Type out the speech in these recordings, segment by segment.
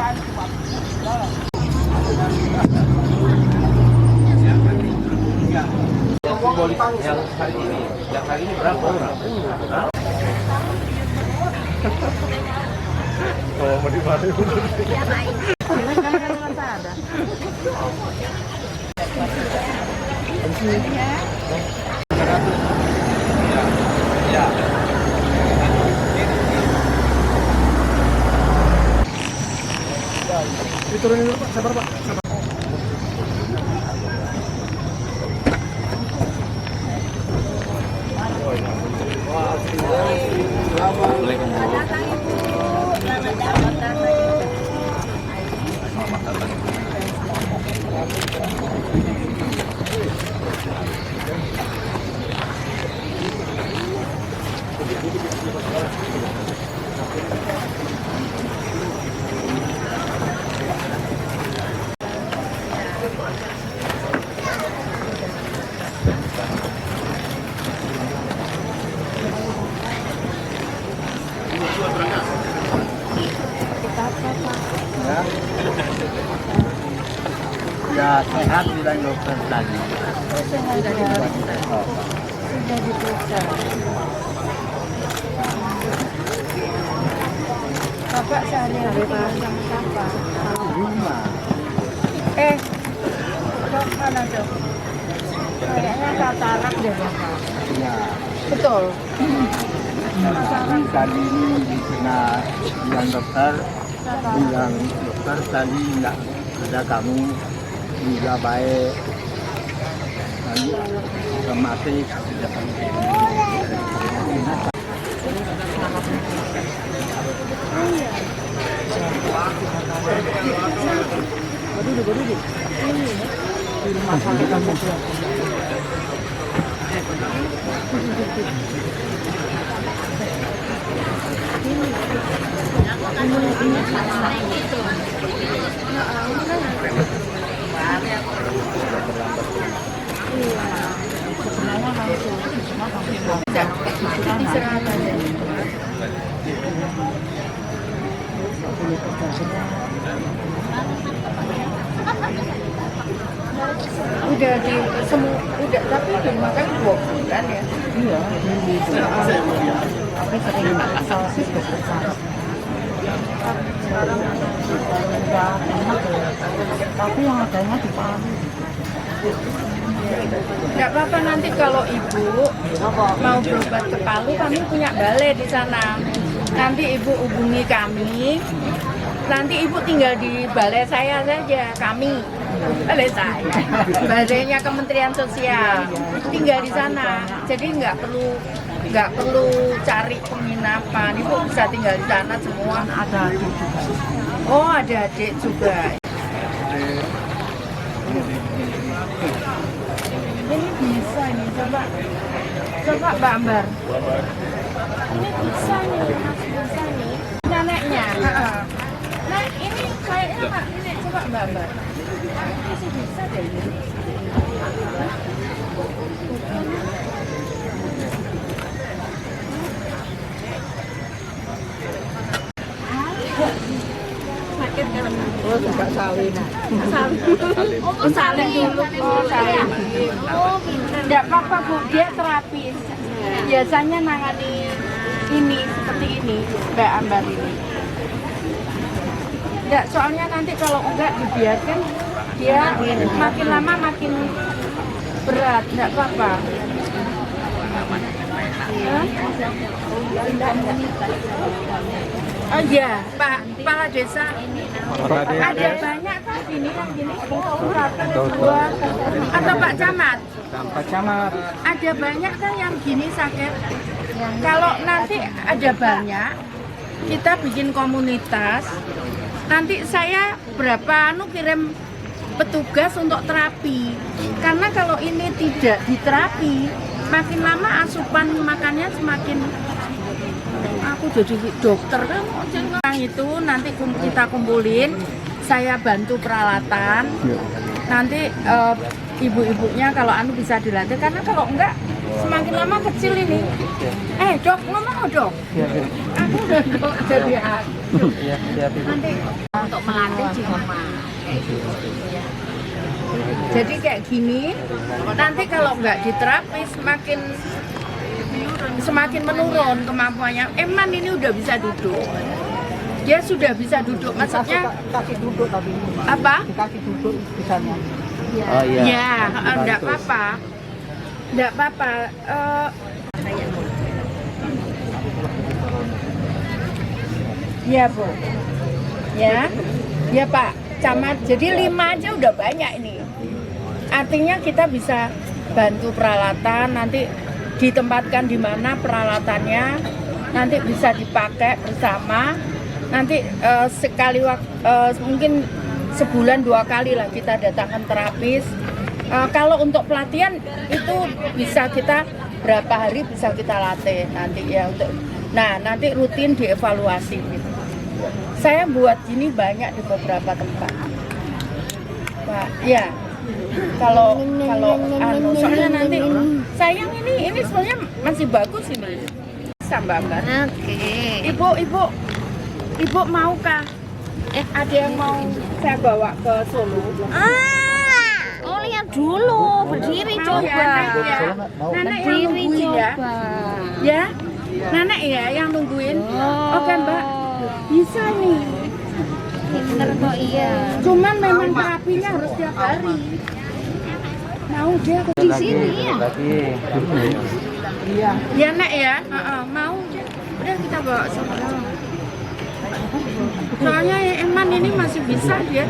Yang hari ini berapa orang? Oh, mau dimana? Diturunin dulu Pak, sabar Pak. Sabar. Ya sehat bilang dokter tadi. Sudah diperiksa. Bapak sehari-hari tinggal sama siapa? Rumah. Dok, mana dok? Kayaknya katarak deh Bapak. Ya. Betul. Tadi ini kena bilang dokter tadi enggak ada kamu juga baik. Lalu otomatis udah di semua udah tapi dimakan 2 bulan ya. Iya, tapi sering sosis besar. Sekarang udah enak ya, tapi yang adanya di Palu. Nggak apa-apa, nanti kalau ibu mau berobat ke Palu, kami punya balai di sana. Nanti ibu hubungi kami. Nanti ibu tinggal di balai saya saja, kami. Balai saya. Balainya Kementerian Sosial. Tinggal di sana. Jadi nggak perlu cari penginapan. Ibu bisa tinggal di sana semua. Ada adik juga. Oh, ada adik juga. Ini bisa nih, coba Mbak Ambar. Ini bisa nih, bisa nih. Neneknya. Nah, ini kayaknya Pak, ini coba Mbak Ambar. Ini sih bisa deh ini. Sakit kan? Oh, tidak salinan. Oh, saling dulu. Oh, saling. Oh, enggak apa-apa Bu, dia terapi. Biasanya nangani ini seperti ini, Mbak Ambar ini. Enggak, soalnya nanti kalau enggak dibiarkan dia makin lama makin berat, enggak apa-apa. Oh iya, Pak Kepala Desa. Ada banyak kan gini yang gini, dua atau Pak Camat? Pak Camat. Ada banyak kan yang gini sakit. Kalau nanti ada banyak, kita bikin komunitas. Nanti saya berapa kirim petugas untuk terapi. Karena kalau ini tidak diterapi, makin lama asupan makannya semakin. Aku jadi dokter kan, itu nanti kita kumpulin, saya bantu peralatan. Nanti ibu-ibunya kalau bisa dilatih, karena kalau enggak semakin lama kecil ini. Dok, ngomong dok. Aku udah dok jadi nanti untuk melatih di rumah. Jadi kayak gini, nanti kalau nggak diterapi semakin menurun kemampuannya. Eman ini udah bisa duduk. Dia sudah bisa duduk, maksudnya Kaki duduk tapi apa? kaki duduk bisanya. Oh iya. Ya, enggak apa-apa. Enggak apa-apa. Ya, Bu. Ya. Ya, Pak. Camat. Jadi 5 aja udah banyak ini. Artinya kita bisa bantu peralatan, nanti ditempatkan di mana peralatannya, nanti bisa dipakai bersama. Nanti sekali mungkin sebulan 2 kali lah kita datangkan terapis. Kalau untuk pelatihan itu bisa kita berapa hari bisa kita latih nanti ya untuk. Nah nanti rutin dievaluasi. Gitu. Saya buat ini banyak di beberapa tempat, Pak. Ya. Kalau soalnya nanti sayang ini sebenarnya masih bagus ini. Sambangkan. Oke. Ibu maukah? Ada yang mau saya bawa ke Solo? Oh lihat dulu, berdiri Mau coba. ya, Nek, ya? Nenek yang Berdiri nungguin ya? coba. Ya? Nenek ya yang nungguin? Oke Mbak, bisa nih. Pinter kok iya. Cuman memang terapinya harus tiap hari. Mau dia Di sini ya. Iya. ya Nek ya? Mau dia. Udah kita bawa sama. Soalnya Eman ini masih bisa dia.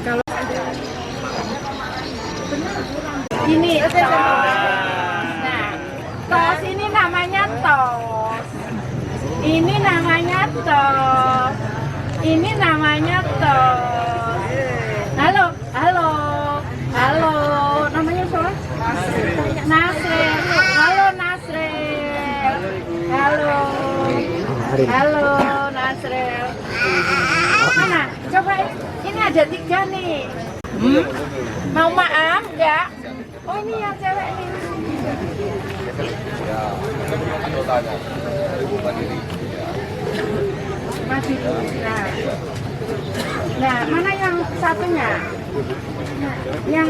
Kalau ini nah, tos ini namanya tos. Ini namanya tos. Ini namanya tos. Halo, halo, halo. Namanya siapa? Nasril. Halo Nasril. Halo. Halo Nasril. Mana? Coba ini ada 3 nih. Mau maaf enggak? Oh ini yang cewek nih. Masih. Nah, mana yang satunya? Yang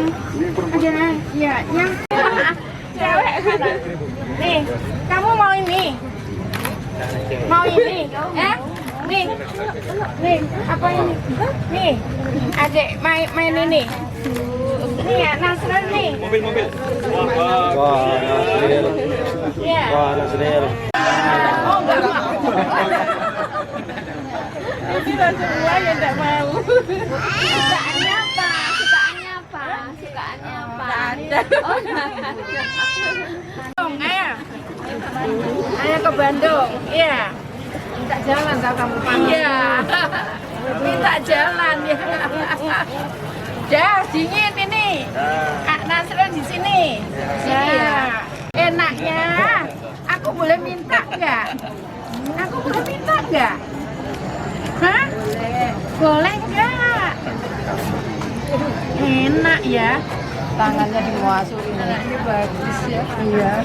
ada ya, yang cewek mana? Nih, kamu mau ini? Mau ini? Nih, apa ini? Nih, adik main ini. Nih ya, Nasrul nih. Mobil. Wah, Nasril. Iya. Wah, Nasril. Oh, enggak mau. Ini Rasulullah yang enggak mau. Sukaannya apa? Sukaannya apa? Sukaannya apa? Oh, nggak ada. Ayo ke Bandung. Iya. Minta jalan kalau kamu panas. Iya. Minta jalan ya. Dah, dingin ini. Kak Nasrul di sini. Ya. Enaknya. Aku boleh minta enggak? Aku boleh minta enggak? Hah? Boleh enggak? Enak ya. Tangannya dimasukin. Ini bagus ya. Iya.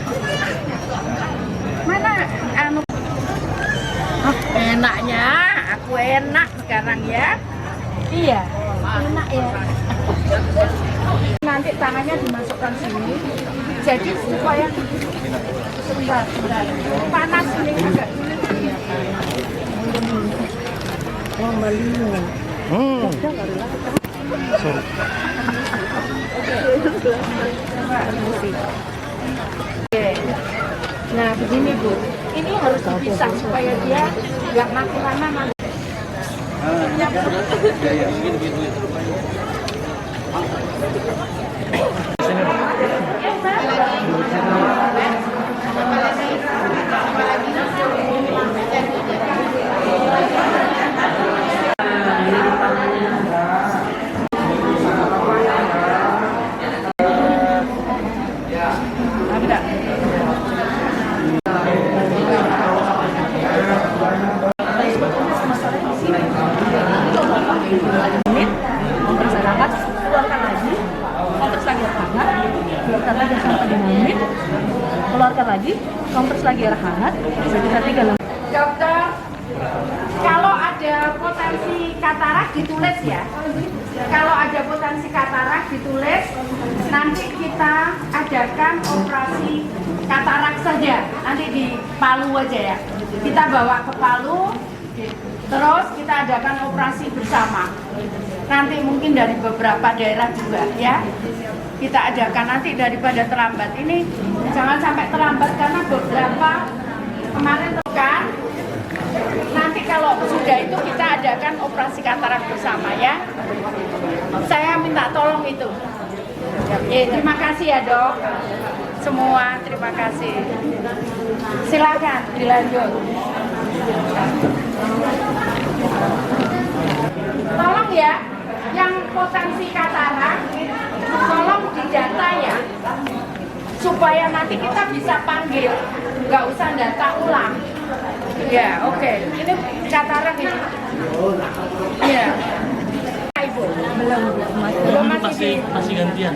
Mana anu? Enaknya, aku enak sekarang ya. Iya, enak ya. Nanti tangannya dimasukkan sini. Jadi supaya sebentar. Panas ini agak sulit. Oh, melimu. Oke. Nah begini Bu, ini harus dipisah supaya dia nggak makin lama nanti. keluarkan lagi sampai 5 menit, keluarkan lagi, kompres lagi air hangat, sekitar 3 menit. Dokter, kalau ada potensi katarak ditulis ya. Kalau ada potensi katarak ditulis, nanti kita adakan operasi katarak saja. Nanti di Palu aja ya. Kita bawa ke Palu, terus kita adakan operasi bersama. Nanti mungkin dari beberapa daerah juga ya. Kita adakan nanti daripada terlambat. Ini jangan sampai terlambat karena beberapa kemarin kan. Nanti kalau sudah itu kita adakan operasi katarak bersama ya. Saya minta tolong itu. Terima kasih ya dok. Semua terima kasih. Silakan dilanjut. Tolong ya, yang potensi katarak, tolong didata ya. Supaya nanti kita bisa panggil, nggak usah data ulang. Ya, oke. Ini katarak ini. Ya. Ibu, belum masih gantian.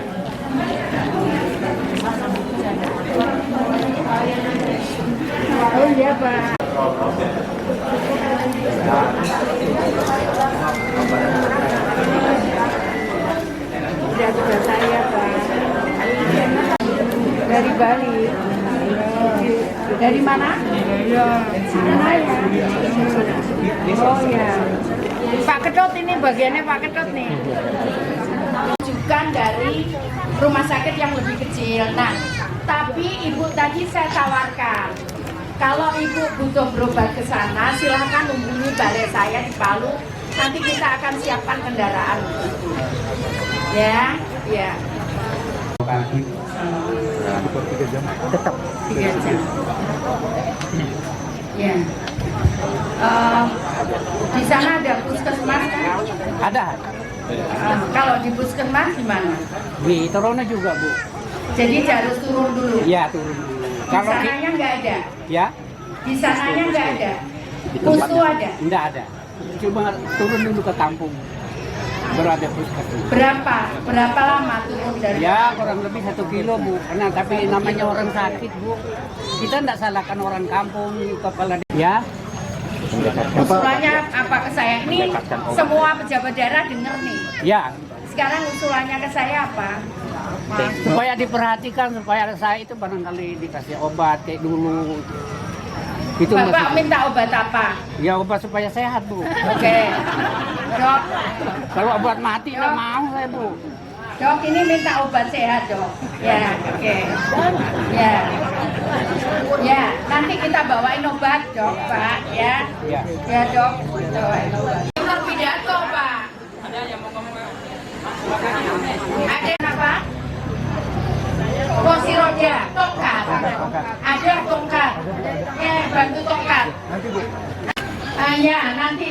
Oh iya Pak. Ya sudah saya Pak. Dari Bali. Dari mana? Mana ya? Oh ya. Pak Ketut ini bagiannya Pak Ketut nih. Rujukan dari rumah sakit yang lebih kecil. Nah, tapi ibu tadi saya tawarkan. Kalau ibu butuh berobat ke sana, silahkan hubungi balai saya di Palu. Nanti kita akan siapkan kendaraan. Ya, ya. Tetap 3 jam. Ya. Di sana ada puskesmas kan? ada Kalau di puskesmas gimana? di Torono juga Bu. Jadi harus turun dulu. Iya turun dulu. Di sananya nggak ada. Ya Di sananya nggak ada. di Pustu ada. Enggak ada. Cuma turun dulu ke kampung. Baru ada puskesmas. Berapa lama turun dari? Ya kurang lebih 1 kilo Bu. Karena tapi namanya orang sakit Bu. Kita enggak salahkan orang kampung kepala ya. Usulannya apa ke saya? Ini semua pejabat daerah dengar nih. Ya. Sekarang usulannya ke saya apa? Mas. Supaya diperhatikan supaya saya itu barangkali dikasih obat kayak dulu. Itu Bapak maksudnya. minta obat apa? Ya obat supaya sehat Bu. Oke. Dok, Kalau obat mati nggak mau saya Bu. dok ini minta obat sehat dok. Ya, oke. Ya. Ya, nanti kita bawain obat dok Pak ya. Ya. Ya dok, bawain obat. Dengar pidato Pak. Ada yang apa? Kursi roda, tongkat. Ada tongkat. Ya, bantu tongkat. Ya, nanti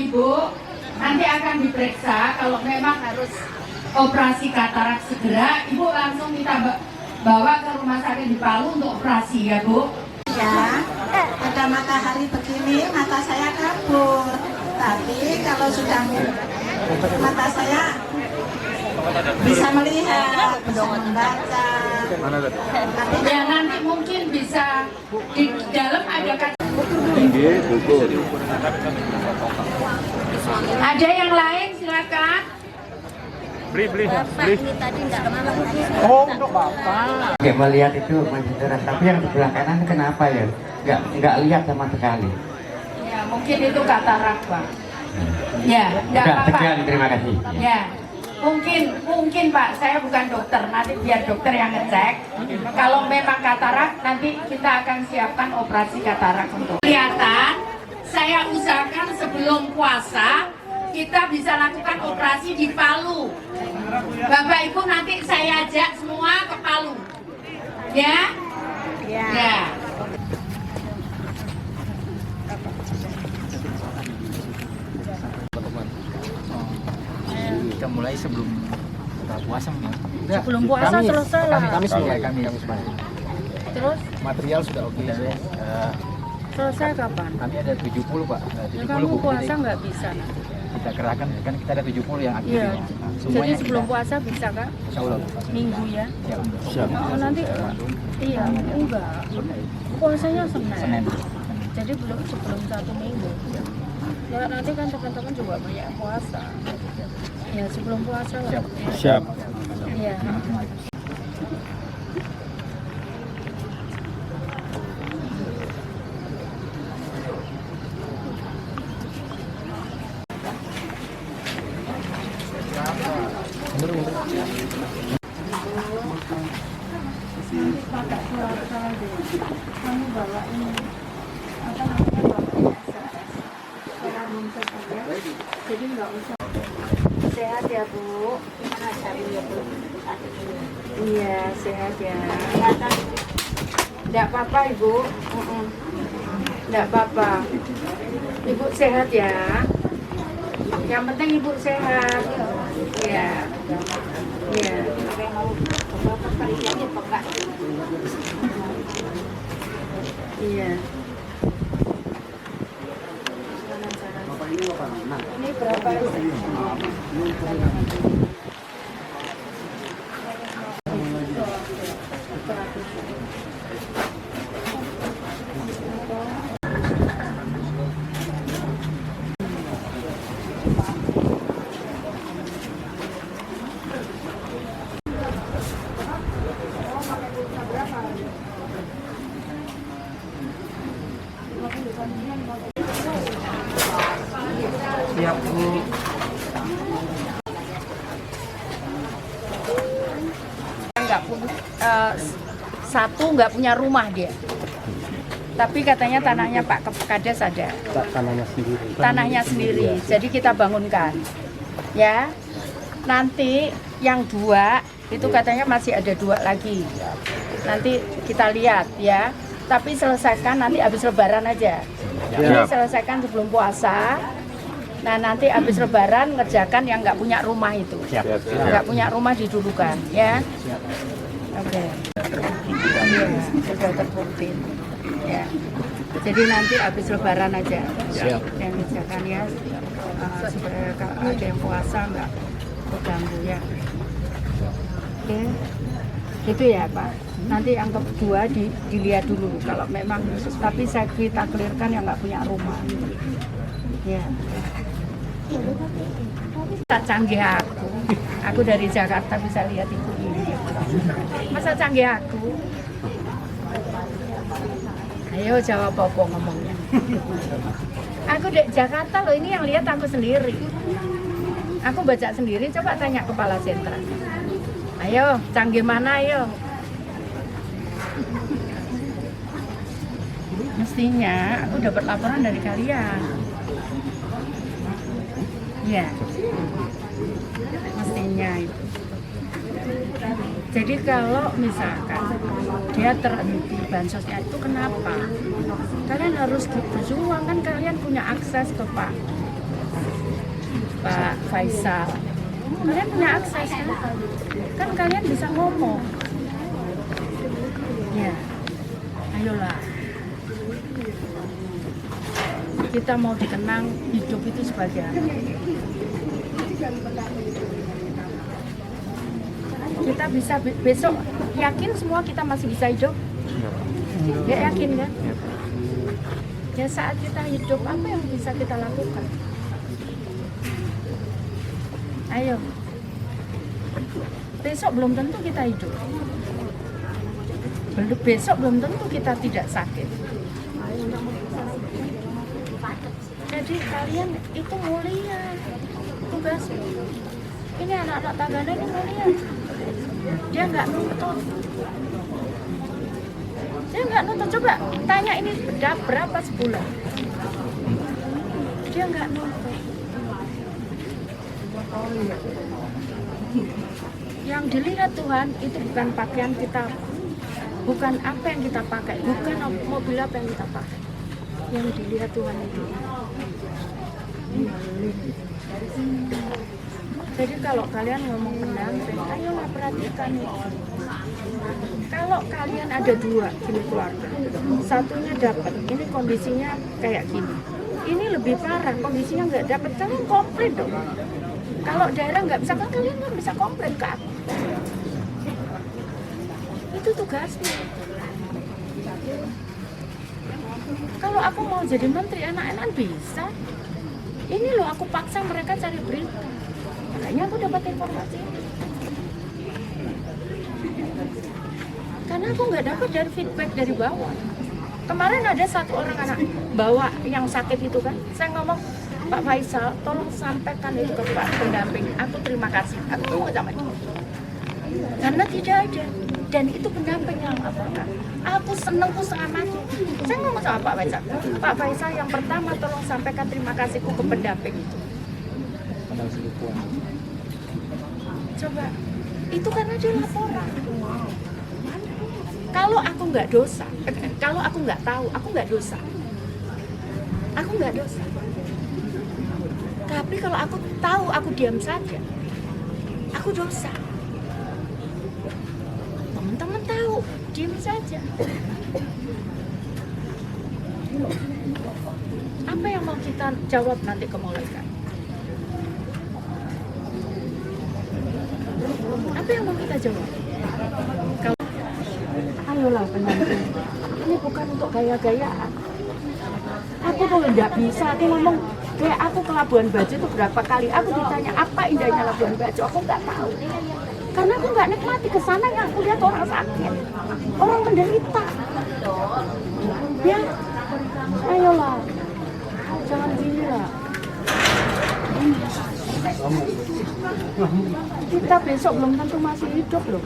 Ibu nanti akan diperiksa. Kalau memang harus operasi katarak segera, Ibu langsung kita bawa ke rumah sakit di Palu untuk operasi ya Bu. Ya, ada matahari begini, mata saya kabur. Tapi kalau sudah mata saya bisa melihat, bisa membaca. Ya nanti mungkin bisa di dalam ada Ada yang lain silakan. Beli. Ini tadi nggak mau. Oh untuk Bapak. Nggak melihat itu menjerat, tapi yang di sebelah kanan kenapa ya? Nggak lihat sama sekali. Ya mungkin itu katarak Pak. Ya, nggak Udah, apa-apa. sekian, terima kasih. Ya, mungkin Pak, saya bukan dokter, nanti biar dokter yang ngecek. Kalau memang katarak, nanti kita akan siapkan operasi katarak untuk. Kelihatan, saya usahakan sebelum puasa kita bisa lakukan operasi di Palu. Bapak Ibu nanti saya ajak semua ke Palu. Ya? Ya. Kita mulai sebelum buka puasa mungkin. Sebelum puasa selesai lah. Kami mulai kami. Terus Material sudah oke. selesai kapan? Kami ada 70 Pak. Ya, kamu puasa nggak bisa. kita kerahkan, kan kita ada 70 yang aktif. Iya. Nah, Jadi sebelum puasa bisa Kak? Insya Allah. Minggu ya? Siap. Oh, nanti iya, enggak. Puasanya Senin. Senin. Jadi sebelum 1 minggu. Ya nanti kan teman-teman juga banyak puasa. Ya sebelum puasa lah. Siap. Iya. Kamu bawa ini apa namanya jadi nggak usah. Sehat ya Bu. Gimana caranya Bu? Iya sehat ya. Nggak apa-apa Ibu. Nggak apa-apa. Ibu sehat ya. Yang penting Ibu sehat. Iya. Iya. Iya. Ini berapa? Siap Bu. Satu nggak punya rumah dia, tapi katanya tanahnya Pak Kades ada. Tanahnya sendiri. Jadi kita bangunkan, ya. Nanti yang 2 itu katanya masih ada 2 lagi. Nanti kita lihat ya. Tapi selesaikan nanti habis Lebaran aja. Ini selesaikan sebelum puasa. Nah nanti habis Lebaran ngerjakan yang nggak punya rumah itu. Nggak punya rumah didulukan, ya. Oke. Iya, sudah terbukti. Ya. Jadi nanti habis Lebaran aja. Yang ngerjakan ya. Supaya kalau ada yang puasa nggak terganggu ya. Oke. Gitu ya Pak. Nanti yang kedua dilihat dulu kalau memang, tapi saya kita clearkan yang nggak punya rumah. Ya. Tak canggih aku dari Jakarta bisa lihat itu ini. Masa canggih aku? Ayo jawab apa ngomongnya. Aku di Jakarta loh, ini yang lihat aku sendiri. Aku baca sendiri, coba tanya kepala sentra. Ayo, canggih mana ayo? Mestinya aku dapat laporan dari kalian. Ya, mestinya itu. Jadi kalau misalkan dia terhenti bansosnya itu kenapa? Kalian harus berjuang, kan kalian punya akses ke Pak Faisal. Kalian punya akses kan kalian bisa ngomong. Ya, ayolah. Kita mau dikenang hidup itu sebagai apa? Kita bisa besok yakin semua kita masih bisa hidup? Ya yakin kan? Ya saat kita hidup apa yang bisa kita lakukan? Ayo. Besok belum tentu kita hidup. Besok belum tentu kita tidak sakit. Jadi kalian itu mulia tugas. Ini anak-anak Tagana ini mulia. Dia nggak nuntut. Dia nggak nuntut. Coba tanya ini berapa sebulan. Dia nggak nuntut. Yang dilihat Tuhan itu bukan pakaian kita, bukan apa yang kita pakai, bukan mobil apa yang kita pakai. Yang dilihat Tuhan itu. Jadi kalau kalian ngomong pendamping, ayolah perhatikan itu. Kalau kalian ada 2 gini keluarga, satunya dapat, ini kondisinya kayak gini. Ini lebih parah, kondisinya nggak dapat, kalian komplain dong. Kalau daerah nggak bisa, kan kalian nggak bisa komplain ke aku. Itu tugasnya. Kalau aku mau jadi menteri enak-enak bisa. Ini loh aku paksa mereka cari berita. Makanya aku dapat informasi ini. Karena aku nggak dapat dari feedback dari bawah. Kemarin ada satu orang anak bawa yang sakit itu kan, saya ngomong, Pak Faisal, tolong sampaikan itu ke Pak pendamping. Aku terima kasih. Aku ngomong sama dia. Karena tidak ada. Dan itu pendamping yang laporkan. Aku seneng, aku setengah mati. Saya ngomong sama Pak Faisal. Pak Faisal yang pertama tolong sampaikan terima kasihku ke pendamping itu. Coba, itu karena dia laporan. Kalau aku nggak dosa, kalau aku nggak tahu, aku nggak dosa. Aku nggak dosa. Tapi kalau aku tahu, aku diam saja. Aku dosa. Teman-teman tahu, diam saja. Apa yang mau kita jawab nanti ke malaikat? Apa yang mau kita jawab? Kalau ayolah pendamping. Ini bukan untuk gaya-gayaan. Aku tuh nggak bisa, aku ngomong kayak aku ke Labuan Bajo itu berapa kali. Aku ditanya apa indahnya Labuan Bajo, aku nggak tahu. Karena aku nggak nikmati ke sana yang aku lihat orang sakit, orang menderita. Ya, ayolah, jangan gila. Kita besok belum tentu masih hidup loh.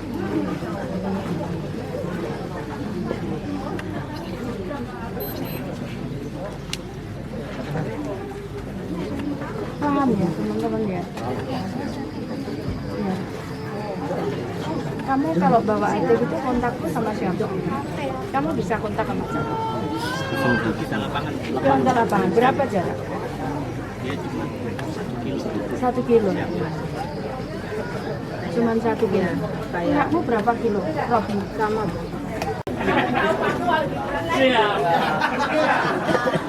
Paham ya teman-teman ya? Ya. Kamu kalau bawa IT itu kontakku sama siapa? Kamu bisa kontak sama siapa? Kita lapangan. Kontak lapangan. Berapa jarak? Dia cuma 1 kilo. Cuman 1 kilo. Kamu berapa kilo? Robi sama.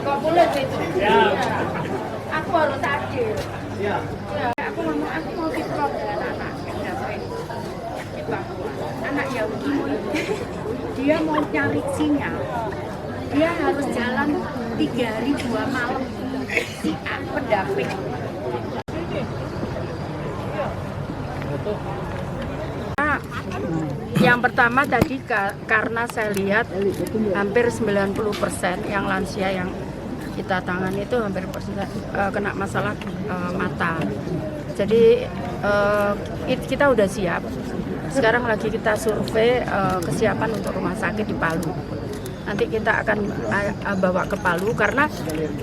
Kok boleh itu? Aku harus adil. Ya, aku mau diprot dengan anak di Papua. Anak Yahudi. Dia mau cari sinyal. Dia harus jalan 3 hari 2 malam. Si pendamping. Yang pertama tadi karena saya lihat hampir 90% yang lansia yang kita tangani itu hampir kena masalah mata. Jadi kita udah siap. Sekarang lagi kita survei kesiapan untuk rumah sakit di Palu. Nanti kita akan bawa ke Palu karena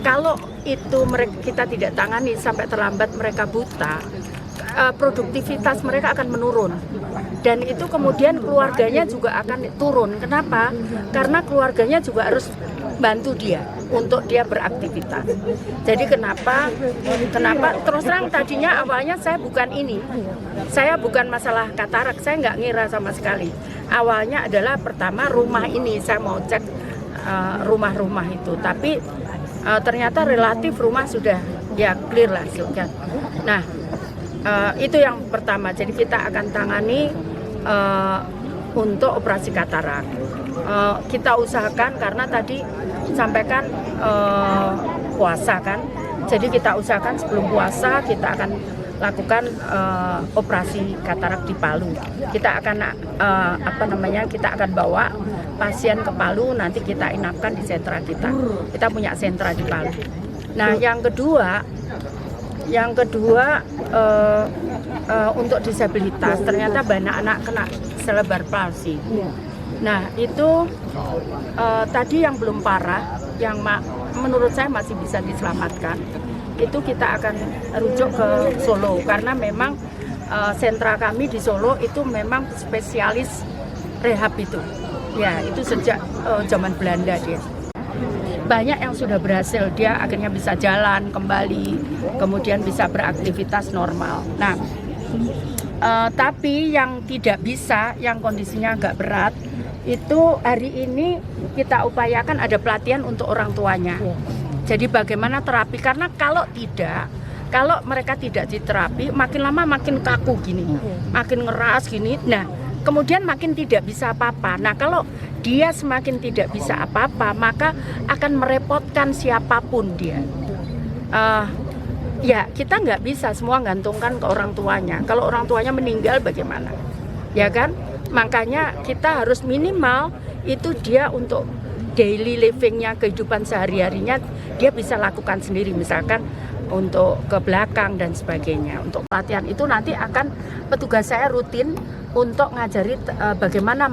kalau itu kita tidak tangani sampai terlambat mereka buta, produktivitas mereka akan menurun. Dan itu kemudian keluarganya juga akan turun. Kenapa? Karena keluarganya juga harus bantu dia untuk dia beraktivitas. Jadi kenapa terus terang tadinya awalnya saya bukan ini. Saya bukan masalah katarak, saya nggak ngira sama sekali. Awalnya adalah pertama rumah ini, saya mau cek rumah-rumah itu. Tapi ternyata relatif rumah sudah ya clear lah. Nah, itu yang pertama. Jadi kita akan tangani untuk operasi katarak. Kita usahakan karena tadi sampaikan puasa kan. Jadi kita usahakan sebelum puasa kita akan lakukan operasi katarak di Palu. Kita akan kita akan bawa pasien ke Palu, nanti kita inapkan di sentra kita. Kita punya sentra di Palu. Nah, yang kedua untuk disabilitas ternyata banyak anak kena cerebral palsy. Nah itu tadi yang belum parah, yang menurut saya masih bisa diselamatkan, itu kita akan rujuk ke Solo karena memang sentra kami di Solo itu memang spesialis rehab itu. Ya itu sejak zaman Belanda dia. Banyak yang sudah berhasil, dia akhirnya bisa jalan kembali, kemudian bisa beraktivitas normal. Nah, tapi yang tidak bisa, yang kondisinya agak berat, itu hari ini kita upayakan ada pelatihan untuk orang tuanya. Jadi bagaimana terapi? Karena kalau mereka tidak diterapi, makin lama makin kaku gini, makin ngeras gini. Nah, kemudian makin tidak bisa apa-apa. Nah, kalau dia semakin tidak bisa apa-apa, maka akan merepotkan siapapun dia. Ya, kita nggak bisa semua gantungkan ke orang tuanya. Kalau orang tuanya meninggal bagaimana? Ya kan? Makanya kita harus minimal itu dia untuk daily livingnya, kehidupan sehari-harinya dia bisa lakukan sendiri. Misalkan untuk ke belakang dan sebagainya. Untuk pelatihan itu nanti akan petugas saya rutin untuk ngajari bagaimana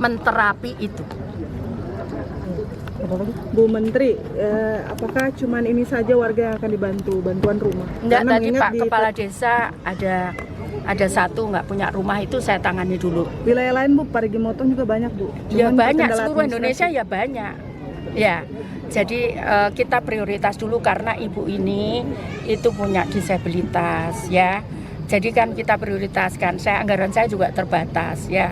menterapi itu. Bu Menteri, apakah cuman ini saja warga yang akan dibantu bantuan rumah? Enggak, Karena tadi mengingat Pak Kepala Desa ada satu nggak punya rumah, itu saya tangani dulu. Wilayah lain Bu, Parigi Motong juga banyak Bu. Ya Cuman banyak, kendala seluruh administrasi. Indonesia ya banyak. Ya, jadi kita prioritas dulu karena ibu ini itu punya disabilitas ya. Jadi kan kita prioritaskan. Anggaran saya juga terbatas ya.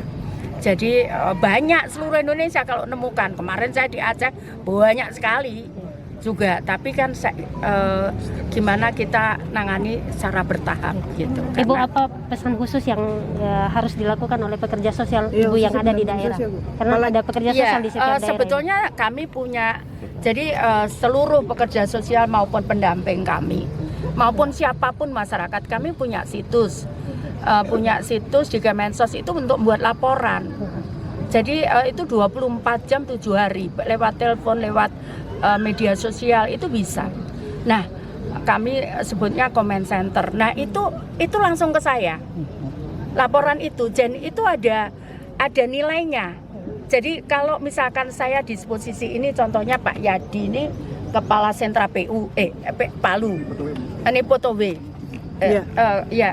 Jadi banyak seluruh Indonesia kalau nemukan. Kemarin saya di Aceh banyak sekali juga. Tapi kan gimana kita nangani secara bertahap gitu. Ibu, apa pesan khusus yang harus dilakukan oleh pekerja sosial Iya, Ibu yang khusus ada di bidang daerah? sosial, Bu. Karena ada pekerja sosial di setiap daerah. Sebetulnya kami punya, jadi seluruh pekerja sosial maupun pendamping kami, maupun siapapun masyarakat, kami punya situs. Di Kemensos itu untuk membuat laporan. Jadi itu 24 jam 7 hari, lewat telepon, lewat media sosial itu bisa. Nah, kami sebutnya comment center. Nah, itu langsung ke saya. Laporan itu, dan itu ada nilainya. Jadi kalau misalkan saya di posisi ini, contohnya Pak Yadi ini kepala sentra Palu, Nipotowe.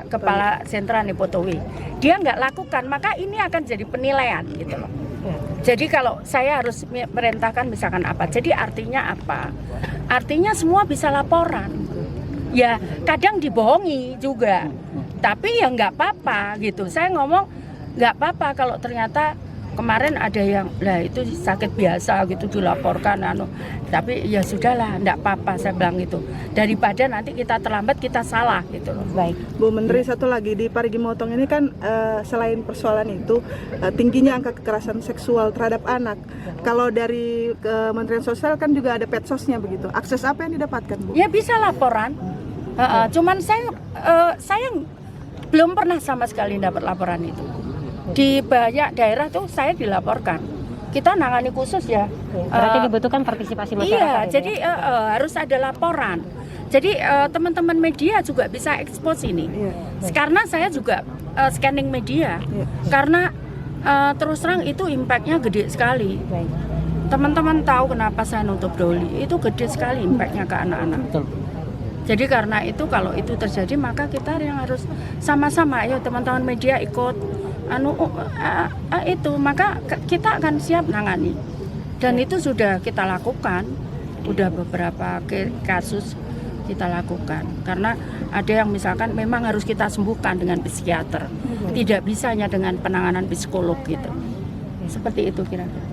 Kepala sentra Nipotowe. Dia nggak lakukan, maka ini akan jadi penilaian gitu loh. Jadi kalau saya harus merintahkan misalkan apa, jadi artinya apa? Artinya semua bisa laporan. Ya kadang dibohongi juga, tapi ya nggak apa-apa gitu. Saya ngomong nggak apa-apa kalau ternyata kemarin ada yang lah itu sakit biasa gitu dilaporkan tapi ya sudahlah, enggak apa-apa saya bilang itu, daripada nanti kita terlambat kita salah gitu loh. Baik. Bu Menteri, satu lagi di Parigi Motong ini kan selain persoalan itu tingginya angka kekerasan seksual terhadap anak. Kalau dari Kementerian Sosial kan juga ada pedsosnya begitu. Akses apa yang didapatkan Bu? Ya bisa laporan. Cuman saya belum pernah sama sekali dapat laporan itu. Di banyak daerah tuh saya dilaporkan. Kita nangani khusus ya. Berarti dibutuhkan partisipasi masyarakat. Iya, ya? jadi harus ada laporan. Jadi teman-teman media juga bisa ekspos ini. Karena saya juga scanning media. Karena terus terang itu impactnya gede sekali. Teman-teman tahu kenapa saya nutup Doli? Itu gede sekali impactnya ke anak-anak. Jadi karena itu kalau itu terjadi maka kita yang harus sama-sama, ayo teman-teman media ikut itu, maka kita akan siap nangani. Dan itu sudah kita lakukan, udah beberapa kasus kita lakukan. Karena ada yang misalkan memang harus kita sembuhkan dengan psikiater, tidak bisa hanya dengan penanganan psikolog gitu. Seperti itu kira-kira.